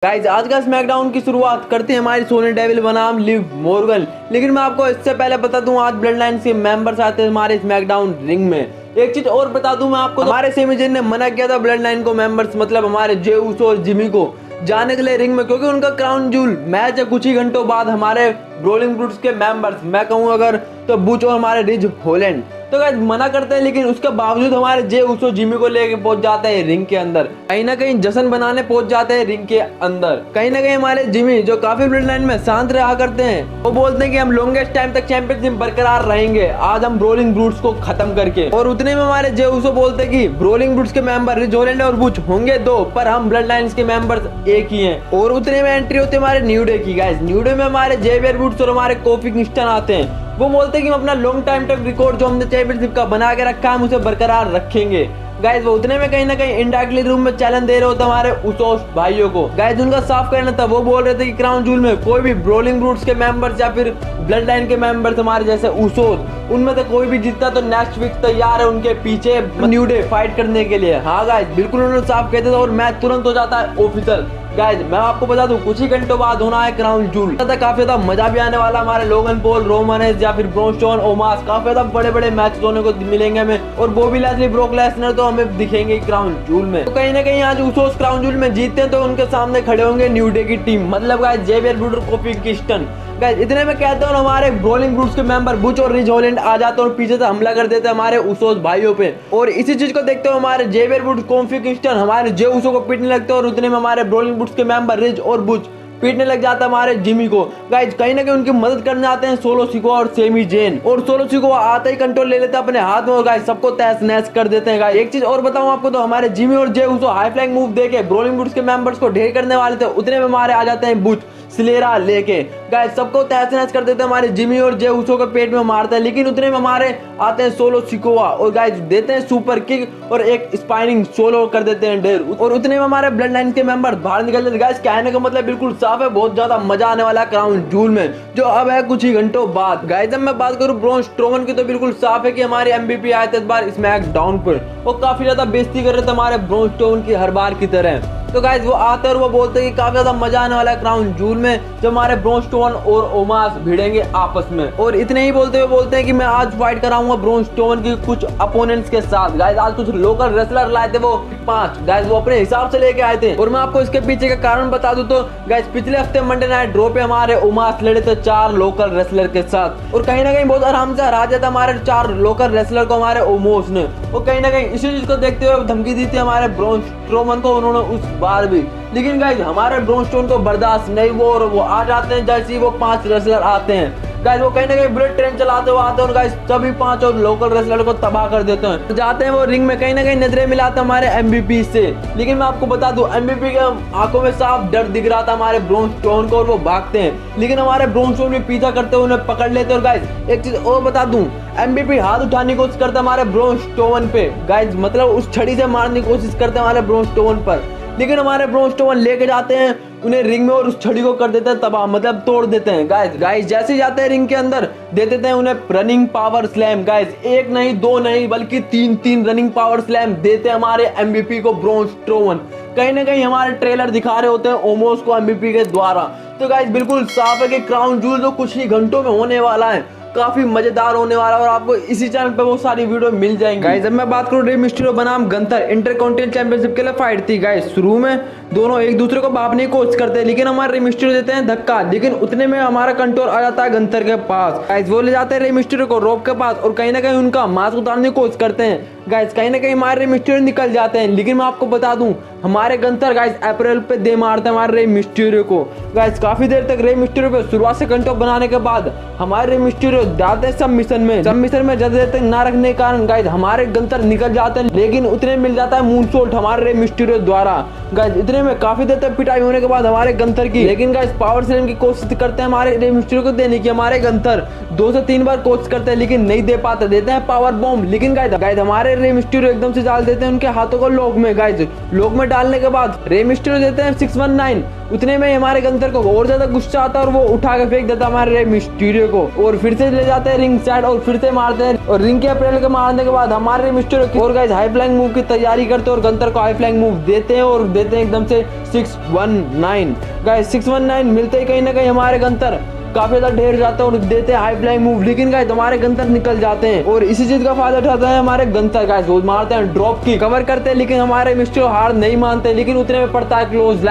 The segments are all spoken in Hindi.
गाइज आज का स्मैकडाउन की शुरुआत करते हैं हमारी सोनी डेविल बनाम लिव मॉर्गन। लेकिन मैं आपको इससे पहले बता दूं आज ब्लड लाइन के मेंबर्स आते हैं हमारे स्मैकडाउन रिंग में। एक चीज और बता दूं मैं आपको, हमारे सेमी जिन ने मना किया था ब्लड लाइन को मेंबर्स मतलब हमारे जे ऊसो और जिमी को जाने के लिए रिंग में, क्योंकि उनका क्राउन जूल मैच है कुछ ही घंटों बाद हमारे ब्रोलिंग ब्रूट्स के मेंबर्स, मैं कहूँ अगर तो बुच और हमारे रिज होलैंड तो गाइस मना करते हैं। लेकिन उसके बावजूद हमारे जे ऊसो जिमी को लेके पहुंच जाते हैं रिंग के अंदर, कहीं ना कहीं जश्न बनाने पहुंच जाते हैं रिंग के अंदर। कहीं ना कहीं हमारे जिमी जो काफी ब्लड लाइन में शांत रहा करते हैं, वो बोलते हैं कि हम लॉन्गेस्ट टाइम तक चैंपियनशिप बरकरार रहेंगे आज हम ब्रोलिंग ब्रूट्स को खत्म करके। और उतने में हमारे जे ऊसो बोलते हैं कि ब्रोलिंग ब्रूट्स के मेंबर रिज होलैंड और बुच होंगे दो, पर हम ब्लड लाइन्स के मेंबर्स एक ही हैं। और उतने में एंट्री होती है हमारे न्यू डे की। गाइस न्यू डे में हमारे जेवियर वुड्स और हमारे कोफी किंगस्टन आते हैं। वो बोलते हैं कि हम अपना लॉन्ग टाइम तक रिकॉर्ड जो हमने चैंपियनशिप का बना के रखा है हम उसे बरकरार रखेंगे। गाइस वो उतने में कहीं ना कहीं इनडायरेक्टली रूम में चैलेंज दे रहे होते हमारे उसोस भाइयों को। गाइस उनका साफ कहना था, वो बोल रहे थे कि क्राउन जूल में कोई भी ब्रोलिंग ब्रूट्स के मेंबर्स या फिर ब्लड लाइन के मेंबर्स हमारे जैसे उसोस उनमें से कोई भी जीतता तो नेक्स्ट वीक तैयार है उनके पीछे न्यू डे फाइट करने के लिए। हाँ गाइस बिल्कुल उन्होंने साफ कहते थे और मैच तुरंत हो जाता है ऑफिशियल। गाइस मैं आपको बता दूं कुछ ही घंटों बाद होना है क्राउन जूल, काफी ज्यादा मजा भी आने वाला। हमारे लोगन पॉल, रोमन रेंज या फिर ब्रॉन स्ट्रोमन, ओमास काफी ज्यादा बड़े बड़े मैच होने को मिलेंगे हमें। और बॉबी लैस्ली, ब्रोक लेसनर तो हमें दिखेंगे क्राउन जूल में। तो कहीं ना कहीं आज उसोस क्राउन जूल में जीतते हैं तो उनके सामने खड़े होंगे न्यू डे की टीम, मतलब गाइस जेवियर वुड और कोफी किंगस्टन। गाइस इतने में कहते हैं हमारे ब्रोलिंग ब्रूट्स के मेंबर बुच और रिज होलैंड आ जाते हैं और पीछे से हमला कर देते हैं हमारे उसोस भाइयों पे। और इसी चीज को देखते हुए हमारे जेवियर वुड, कोफी किंगस्टन हमारे जे ऊसो को पीटने लगते हैं और उतने में हमारे ब्रोलिंग ब्रूट्स के मेंबर रिज और बुच पीटने लग जाता है हमारे जिमी को। गाइस कहीं ना कहीं उनकी मदद करने आते हैं सोलो सिकोआ और सेमी जेन, और सोलो सिकोआ आते ही कंट्रोल ले लेते हैं अपने हाथ में और गाइस सबको तहस नहस कर देते हैं। गाइस एक चीज और बताऊं आपको, तो हमारे जिमी और Jey Uso high flying move देके ब्रोलिंग ब्रूट्स के मेंबर्स को ढेर करने वाले थे, उतने में हमारे आ जाते हैं बुच स्लेरा लेके। गाइस सबको तहस नहस कर देते हैं हमारे जिमी और जे ऊसो के पेट में मारते हैं। लेकिन उतने में हमारे आते हैं सोलो सिकोआ और गाइस देते हैं सुपर किक और एक स्पाइनिंग सोलो कर देते हैं ढेर। और उतने में हमारे ब्लड लाइन के मेंबर बाहर निकल जाते हैं। गाइस कहने का मतलब बिल्कुल साफ है, बहुत ज्यादा मजा आने वाला है क्राउन जूल में जो अब है कुछ ही घंटों बाद। गाइस जब मैं बात करूं ब्रॉन स्ट्रोमन की तो बिल्कुल साफ है कि हमारे एमवीपी आए थे इस बार स्मैकडाउन पर, वो काफी ज्यादा बेइज्जती कर रहे थे हमारे ब्रॉन स्ट्रोमन की हर बार की तरह। तो गाइस वो आते हैं और वो बोलते हैं कि काफी ज्यादा मजा आने वाला है क्राउन जूल में जब हमारे ब्रॉन स्ट्रोमन और ओमास भिड़ेंगे आपस में। और इतने ही बोलते हुए बोलते हैं कि मैं आज फाइट कराऊंगा ब्रॉन स्ट्रोमन की कुछ अपोनेंट्स के साथ। गाइस आज कुछ लोकल रेसलर लाए थे वो 5, गाइस वो अपने हिसाब से लेके आए थे। और मैं आपको इसके पीछे का कारण बता दूं तो गाइस पिछले हफ्ते मंडे नाइट ड्रॉ पे हमारे ओमास लड़े थे 4 लोकल रेसलर के साथ, और कहीं ना कहीं बहुत आराम से हरा दिया था हमारे 4 लोकल रेसलर को हमारे ओमोस ने। और कहीं ना कहीं इसी चीज को देखते हुए धमकी दी थी हमारे ब्रॉन स्ट्रोमन को उन्होंने उस बार भी। लेकिन गाइस हमारे ब्रॉन स्ट्रोमन को बर्दाश्त नहीं हुआ और वो आ जाते हैं जैसे ही वो 5 रेसलर आते हैं। गाइस वो कहीं ना कहीं बुलेट ट्रेन चलाते हुए आते हैं और गाइस सभी 5 और लोकल रेसलर को तबाह कर देते हैं। तो जाते हैं वो रिंग में, कहीं ना कहीं नजरें मिलाते हैं हमारे एमवीपी से। लेकिन मैं आपको बता दूं एमवीपी के आंखों में साफ डर दिख रहा था हमारे ब्रॉन स्ट्रोमन को और वो भागते हैं। लेकिन हमारे ब्रॉन स्ट्रोमन भी पीछा करते हुए उन्हें पकड़ लेते हैं। और गाइस एक चीज और बता दूं, एमवीपी हाथ उठाने की कोशिश करता हमारे ब्रॉन स्ट्रोमन पे, गाइस मतलब उस छड़ी से मारने की कोशिश करते हैं हमारे ब्रॉन स्ट्रोमन पर। लेकिन हमारे ब्रॉन स्ट्रोमन लेके जाते हैं उन्हें रिंग में और उस छड़ी को कर देते हैं तबाह, मतलब तोड़ देते हैं। गाइस जैसे ही जाते हैं रिंग के अंदर दे देते हैं उन्हें रनिंग पावर स्लैम। गाइस 1 नहीं 2 नहीं बल्कि 3 रनिंग पावर स्लैम देते हैं हमारे एमवीपी को ब्रॉन स्ट्रोमन। कहीं ना कहीं हमारे ट्रेलर दिखा रहे होते हैं ओमोस को एमवीपी के द्वारा। तो गाइस बिल्कुल साफ है कि क्राउन जूल जो कुछ ही घंटों में होने वाला है काफी मजेदार होने वाला है और आपको इसी चैनल पे वो सारी वीडियो मिल जाएंगी। गाइस जब मैं बात करूं रे मिस्टीरियो बनाम गंथर इंटरकॉन्टिनेंटल चैंपियनशिप के लिए फाइट थी। गाइस शुरू में दोनों एक दूसरे को भापने की कोशिश करते हैं, लेकिन हमारे रे मिस्टीरियो देते हैं धक्का। लेकिन उतने में हमारा कंट्रोल आ जाता है गंथर के पास। गाइस वो ले जाते हैं रे मिस्टीरियो को रोप के पास और कहीं ना कहीं उनका मास्क उतारने की कोशिश करते हैं। गाइस कहीं ना कहीं हमारे रे मिस्टीरियो निकल जाते हैं। लेकिन मैं आपको बता दूं हमारे गंथर गाइस अप्रैल पे दे मारते हैं हमारे रे मिस्टीरियो को। गाइस काफी देर तक रे मिस्टीरियो पे शुरुआत से कंट्रोल बनाने के बाद हमारे रे मिस्टीरियो जाते हैं सबमिशन में ज्यादा देर तक ना रखने के कारण गाइस हमारे गंथर निकल जाते हैं। लेकिन उतने मिल जाता है मूनसॉल्ट हमारे रे मिस्टीरियो द्वारा। गाइस इतने में काफी देर तक पिटाई होने के बाद हमारे गंथर की, लेकिन गाइस पावर स्लैम की कोशिश करते हैं हमारे रे मिस्टीरियो को देने की। हमारे गंथर 2 से 3 बार कोशिश करते हैं लेकिन नहीं दे पाते, देते हैं पावर बॉम्ब। लेकिन गाइस हमारे रे मिस्टीरियो एकदम से डाल देते हैं उनके हाथों को लॉक में। गाइस लॉक में डालने के बाद रे मिस्टीरियो देते हैं 619 उतने में हमारे गंतर को और ज्यादा गुस्सा आता है और वो उठा के फेंक देता है हमारे रे मिस्टीरियो को और फिर से ले जाते हैं रिंग साइड और फिर से मारते हैं और रिंग के अप्रैल के मारने के बाद हमारे रे मिस्टीरियो और गाइस हाई फ्लाइंग मूव की तैयारी करते हैं और गंतर को हाई फ्लाइंग मूव देते हैं और देते हैं एकदम से 619 गाइस 619 मिलते ही कहीं ना कहीं हमारे गंतर काफी ज्यादा ढेर जाता है और देते हैं हाई फ्लाइंग मूव, लेकिन गाइस हमारे गंतर निकल जाते हैं और इसी चीज का फायदा उठाता है हमारे गंतर गाइस। वो मारते हैं ड्रॉप की कवर करते हैं लेकिन हमारे मिस्टर हार नहीं मानते, लेकिन उतने में पड़ता है क्लोज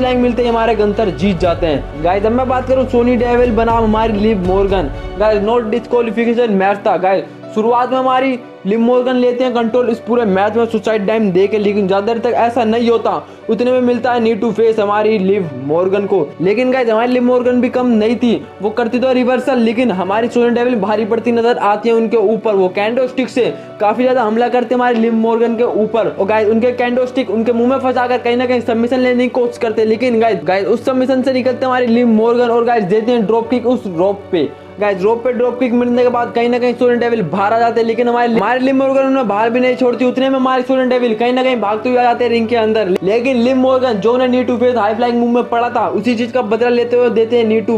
लाइन मिलते ही हमारे गंतर जीत जाते हैं। गाइस अब मैं बात करूं सोनी डेविल बनाम हमारी Liv Morgan, guys no disqualification match था गाइस। शुरुआत में हमारी लिव मॉर्गन लेते हैं कंट्रोल इस पूरे मैच में सुसाइड टाइम दे के, लेकिन ज्यादा देर तक ऐसा नहीं होता। उतने में मिलता है नीड टू फेस हमारी लिव मॉर्गन को, लेकिन गाइस हमारी लिव मॉर्गन भी कम नहीं थी, वो करती तो रिवर्सल, लेकिन हमारी सोनी डेविल भारी पड़ती नजर आती है उनके ऊपर। वो कैंडो स्टिक से काफी ज्यादा हमला करते हमारी लिव मॉर्गन के ऊपर और गाइस उनके कैंडो स्टिक उनके मुंह में फंसाकर कहीं ना कहीं सबमिशन लेने की कोशिश करते, लेकिन गाइस उस सबमिशन से निकलते हमारी लिव मॉर्गन और गाइस देते हैं ड्रॉप किक उस रोप पे। गाइस रोप पे ड्रॉप किक मिलने के बाद कहीं ना कहीं सोनी डेविल बाहर आ जाते हैं, लेकिन हमारे लिव मॉर्गन उन्हें बाहर भी नहीं छोड़ती। उतने में हमारी सोनी डेविल कहीं ना कहीं भागते हुए आ जाते हैं रिंग के अंदर, लेकिन लिव मॉर्गन जो उन्हें need to face high flying move में पड़ा था उसी चीज का बदला लेते हुए देते हैं नीड टू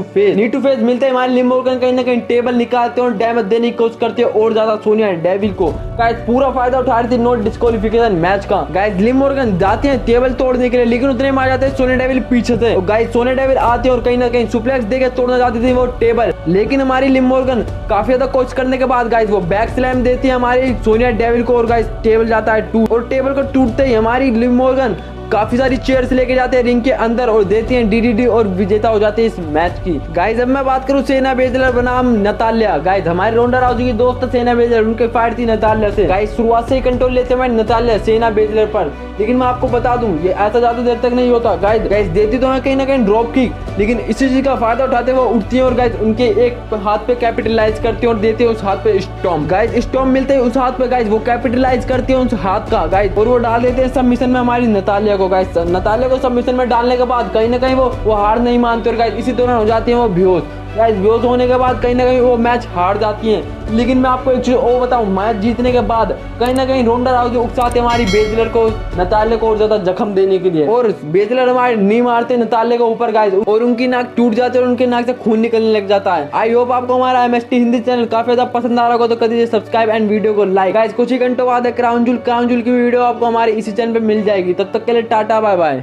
फेस मिलते हैं हमारे लिव मॉर्गन कहीं ना कहीं टेबल निकालते हैं और डैमेज देने की कोशिश करते हैं और ज्यादा सोनिया डेविल को। गाइस पूरा फायदा उठा रही थी नो डिस्क्वालिफिकेशन मैच का। गाइस लिव मॉर्गन जाते हैं टेबल तोड़ने के लिए, लेकिन उतने में आ जाते हैं सोनी डेविल पीछे से और गाइस सोनी डेविल आते हैं और कहीं ना कहीं सुप्लेक्स देके तोड़ना चाहती थी वो टेबल, लेकिन हमारी लिव मॉर्गन काफी ज्यादा कोशिश करने के बाद गाइस वो बैक स्लैम देती है हमारी सोनिया डेविल को और गाइस टेबल जाता है टूट और टेबल को टूटते ही हमारी लिव मॉर्गन काफी सारी चेयर्स लेके जाते हैं रिंग के अंदर और देती हैं डीडीडी और विजेता हो जाते हैं इस मैच की। गाइस अब मैं बात करूं सेना बेजलर बनाम नतालिया, गाइस हमारे रोंडा राउजी की दोस्त सेना बेजलर, उनके फाइट थी नतालिया से। गाइस शुरुआत से ही कंट्रोल लेते हैं नतालिया सेना बेजलर पर, लेकिन मैं आपको बता दूं ये ऐसा ज्यादा देर तक नहीं होता। गाइस देती तो है कहीं ना कहीं ड्रॉप किक, लेकिन इसी चीज का फायदा उठाते वो उठती है और गाइस उनके एक हाथ पे कैपिटलाइज करती है और देते हैं उस हाथ पे स्टॉम्प। गाइस स्टॉम्प मिलते हैं उस हाथ पे गाइस वो कैपिटलाइज करती है उस हाथ का गाइस और वो डाल देते हैं सबमिशन में हमारी नतालिया को। गाइस नतालिया को सबमिशन में डालने के बाद कहीं ना कहीं वो हार नहीं मानते और गाइस इसी दौरान हो जाती है वो बेहोश। गाइस बेहोश होने के बाद कहीं ना कहीं वो मैच हार जाती हैं, लेकिन मैं आपको एक चीज और बताऊं, मैच जीतने के बाद कहीं ना कहीं रोंडा राउजी उकसाते हमारी बेजलर को नतालिया को और ज्यादा जख्म देने के लिए और बेजलर हमारे नी मारते नतालिया के ऊपर गाइस और उनकी नाक टूट जाती है और उनके नाक से खून निकलने लग जाता है। आई होप आपको हमारा MST हिंदी चैनल काफी ज्यादा पसंद आ रहा होगा, तो कर दीजिए सब्सक्राइब एंड वीडियो को लाइक। गाइस कुछ ही घंटों बाद क्राउन जूल की वीडियो आपको हमारे इसी चैनल पे मिल जाएगी, तब तक के लिए टाटा बाय बाय।